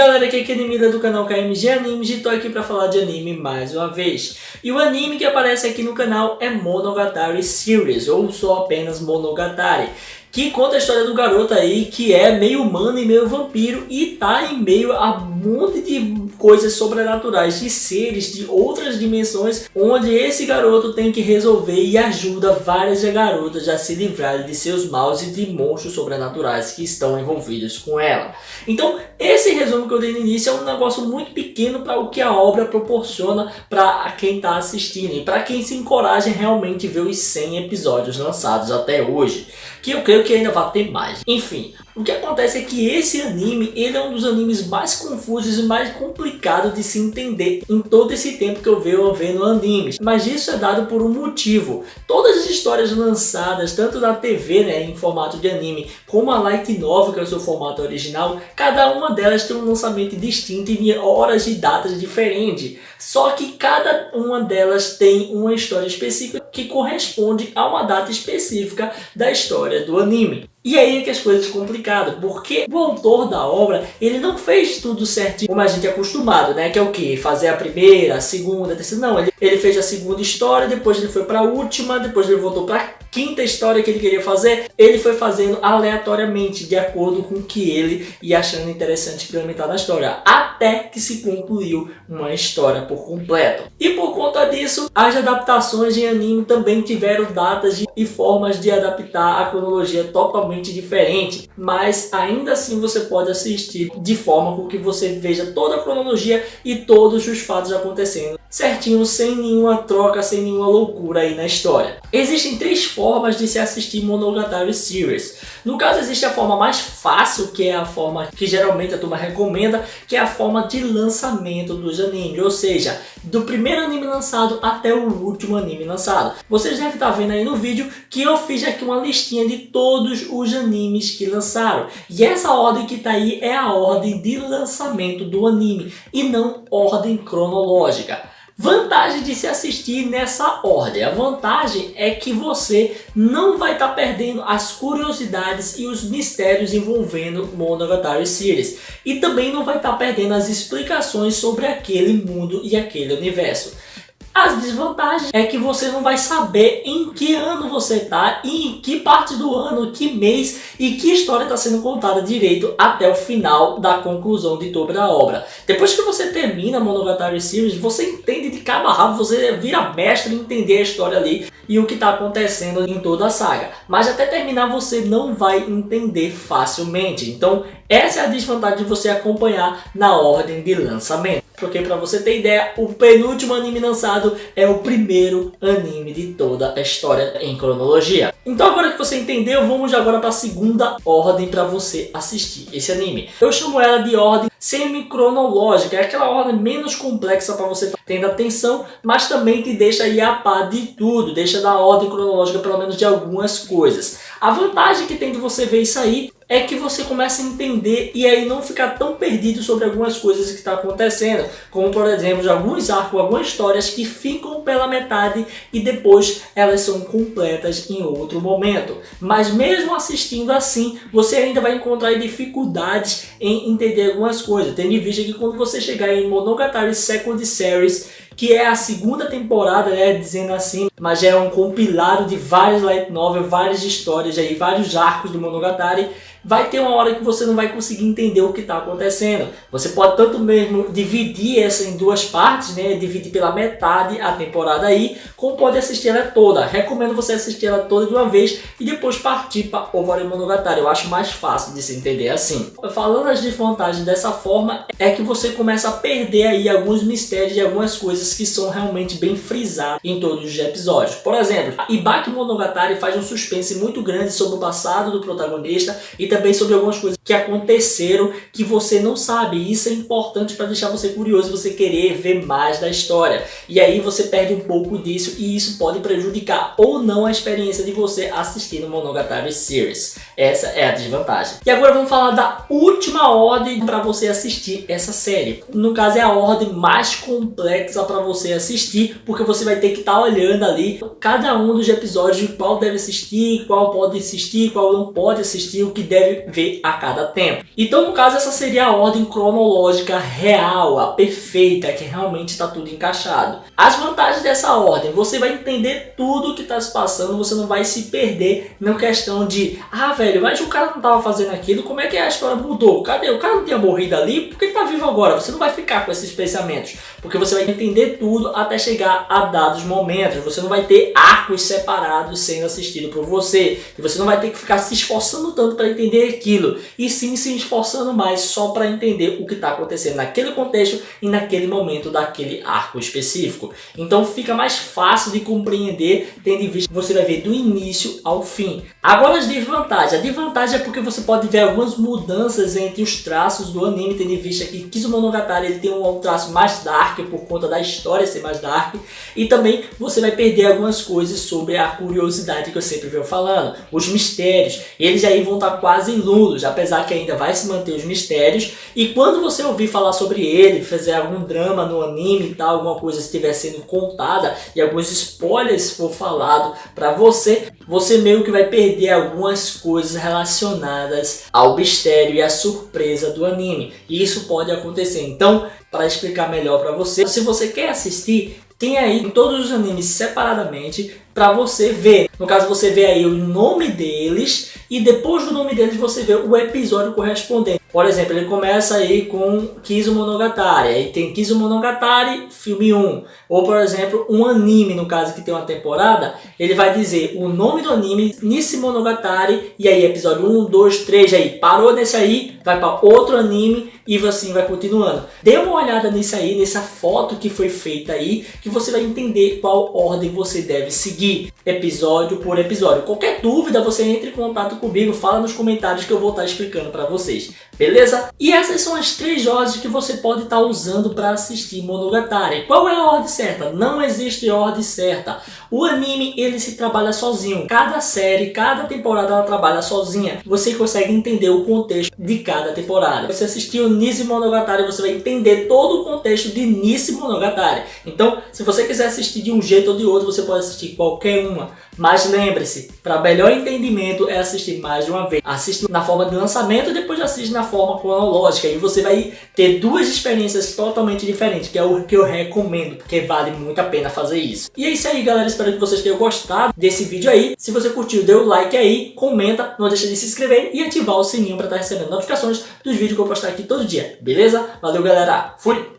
galera, aqui é Kenimida do canal KMG Animes e tô aqui pra falar de anime mais uma vez. E o anime que aparece aqui no canal é Monogatari Series, ou só apenas Monogatari, que conta a história do garoto aí que é meio humano e meio vampiro e tá em meio a um monte de coisas sobrenaturais, de seres de outras dimensões, onde esse garoto tem que resolver e ajuda várias garotas a se livrarem de seus maus e de monstros sobrenaturais que estão envolvidos com ela. Então, esse resumo que eu dei no início é um negócio muito pequeno para o que a obra proporciona para quem está assistindo e para quem se encoraja em realmente ver os 100 episódios lançados até hoje, que eu creio que ainda vai ter mais. Enfim, o que acontece é que esse anime, ele é um dos animes mais confusos e mais complicados de se entender em todo esse tempo que eu venho vendo animes. Mas isso é dado por um motivo. Todas as histórias lançadas, tanto na TV, né, em formato de anime, como a Light Novel, que é o seu formato original, cada uma delas tem um lançamento distinto em horas e datas diferentes. Só que cada uma delas tem uma história específica que corresponde a uma data específica da história do anime. E aí é que as coisas são complicadas, porque o autor da obra, ele não fez tudo certinho como a gente é acostumado, né? Que é o que? Fazer a primeira, a segunda, a terceira. Não, ele fez a segunda história, depois ele foi para a última, depois ele voltou para a quinta história que ele queria fazer. Ele foi fazendo aleatoriamente, de acordo com o que ele ia achando interessante implementar na história, até que se concluiu uma história por completo. E por conta disso, as adaptações em anime também tiveram datas e formas de adaptar a cronologia totalmente diferente, mas ainda assim você pode assistir de forma com que você veja toda a cronologia e todos os fatos acontecendo certinho, sem nenhuma troca, sem nenhuma loucura aí na história. Existem 3 formas de se assistir Monogatari Series. No caso, existe a forma mais fácil, que é a forma que geralmente a turma recomenda, que é a forma de lançamento dos animes, ou seja, do primeiro anime lançado até o último anime lançado. Vocês devem estar vendo aí no vídeo que eu fiz aqui uma listinha de todos os animes que lançaram. E essa ordem que está aí é a ordem de lançamento do anime e não ordem cronológica. Vantagem de se assistir nessa ordem. A vantagem é que você não vai estar perdendo as curiosidades e os mistérios envolvendo Monogatari Series. E também não vai estar perdendo as explicações sobre aquele mundo e aquele universo. As desvantagens é que você não vai saber em que ano você está e em que parte do ano, que mês e que história está sendo contada direito até o final da conclusão de toda a obra. Depois que você termina Monogatari Series, você entende de cabo a rabo, você vira mestre em entender a história ali e o que está acontecendo em toda a saga. Mas até terminar você não vai entender facilmente. Então essa é a desvantagem de você acompanhar na ordem de lançamento. Porque para você ter ideia, o penúltimo anime lançado é o primeiro anime de toda a história em cronologia. Então agora que você entendeu, vamos agora para a segunda ordem para você assistir esse anime. Eu chamo ela de ordem semi-cronológica, é aquela ordem menos complexa para você ter atenção, mas também te deixa aí a par de tudo, deixa na ordem cronológica pelo menos de algumas coisas. A vantagem que tem de você ver isso aí é que você começa a entender e aí não ficar tão perdido sobre algumas coisas que estão acontecendo, como por exemplo, alguns arcos, algumas histórias que ficam pela metade e depois elas são completas em outro momento. Mas mesmo assistindo assim, você ainda vai encontrar dificuldades em entender algumas coisas, tendo em vista que quando você chegar em Monogatari Second Series, que é a segunda temporada, né, dizendo assim, mas é um compilado de vários light novel, várias histórias aí, vários arcos do Monogatari, vai ter uma hora que você não vai conseguir entender o que está acontecendo. Você pode tanto mesmo dividir essa em 2 partes, né, dividir pela metade a temporada aí, como pode assistir ela toda. Recomendo você assistir ela toda de uma vez e depois partir para Owari Monogatari. Eu acho mais fácil de se entender assim. Falando as desvantagens dessa forma, é que você começa a perder aí alguns mistérios e algumas coisas que são realmente bem frisadas em todos os episódios. Por exemplo, Ibaki Monogatari faz um suspense muito grande sobre o passado do protagonista e também sobre algumas coisas que aconteceram que você não sabe. E isso é importante para deixar você curioso e você querer ver mais da história. E aí você perde um pouco disso e isso pode prejudicar ou não a experiência de você assistir no Monogatari Series. Essa é a desvantagem. E agora vamos falar da última ordem para você assistir essa série. No caso é a ordem mais complexa para você assistir, porque você vai ter que estar olhando ali cada um dos episódios, qual deve assistir, qual pode assistir, qual não pode assistir, o que deve deve ver a cada tempo. Então, no caso, essa seria a ordem cronológica real, a perfeita, que realmente está tudo encaixado. As vantagens dessa ordem: você vai entender tudo o que está se passando, você não vai se perder na questão de velho, mas o cara não estava fazendo aquilo, como é que a história mudou? Cadê? O cara não tinha morrido ali, por que ele está vivo agora? Você não vai ficar com esses pensamentos, porque você vai entender tudo até chegar a dados momentos. Você não vai ter arcos separados sendo assistido por você, e você não vai ter que ficar se esforçando tanto para entender aquilo, e sim se esforçando mais só para entender o que está acontecendo naquele contexto e naquele momento daquele arco específico. Então fica mais fácil de compreender, tendo em vista que você vai ver do início ao fim. Agora as desvantagens. A desvantagem é porque você pode ver algumas mudanças entre os traços do anime, tendo em vista que Kizumonogatari ele tem um traço mais dark por conta da história ser mais dark, e também você vai perder algumas coisas sobre a curiosidade que eu sempre venho falando, os mistérios. Eles aí vão estar quase nulos, apesar que ainda vai se manter os mistérios, e quando você ouvir falar sobre ele, fazer algum drama no anime e tal, alguma coisa estiver sendo contada e alguns spoilers for falado para você, você meio que vai perder algumas coisas relacionadas ao mistério e à surpresa do anime. E isso pode acontecer. Então, para explicar melhor para você, se você quer assistir, tem aí todos os animes separadamente para você ver. No caso, você vê aí o nome deles e depois do nome deles você vê o episódio correspondente. Por exemplo, ele começa aí com Kizumonogatari, aí tem Kizumonogatari filme 1. Ou, por exemplo, um anime, no caso que tem uma temporada, ele vai dizer o nome do anime, Nisimonogatari, e aí episódio 1, 2, 3, aí parou nesse aí, vai para outro anime e assim vai continuando. Dê uma olhada nisso aí, nessa foto que foi feita aí, que você vai entender qual ordem você deve seguir, episódio por episódio. Qualquer dúvida, você entre em contato comigo, fala nos comentários que eu vou estar explicando para vocês. Beleza? E essas são as 3 ordens que você pode estar usando para assistir Monogatari. Qual é a ordem certa? Não existe ordem certa. O anime, ele se trabalha sozinho. Cada série, cada temporada ela trabalha sozinha. Você consegue entender o contexto de cada temporada. Você assistiu Nisimonogatari, você vai entender todo o contexto de Nisimonogatari. Então, se você quiser assistir de um jeito ou de outro, você pode assistir qualquer uma. Mas lembre-se, para melhor entendimento é assistir mais de uma vez. Assiste na forma de lançamento e depois assiste na forma cronológica. E você vai ter 2 experiências totalmente diferentes, que é o que eu recomendo, porque vale muito a pena fazer isso. E é isso aí, galera. Espero que vocês tenham gostado desse vídeo aí. Se você curtiu, dê o like aí, comenta, não deixa de se inscrever e ativar o sininho para estar recebendo notificações dos vídeos que eu postar aqui todo dia. Beleza? Valeu, galera. Fui!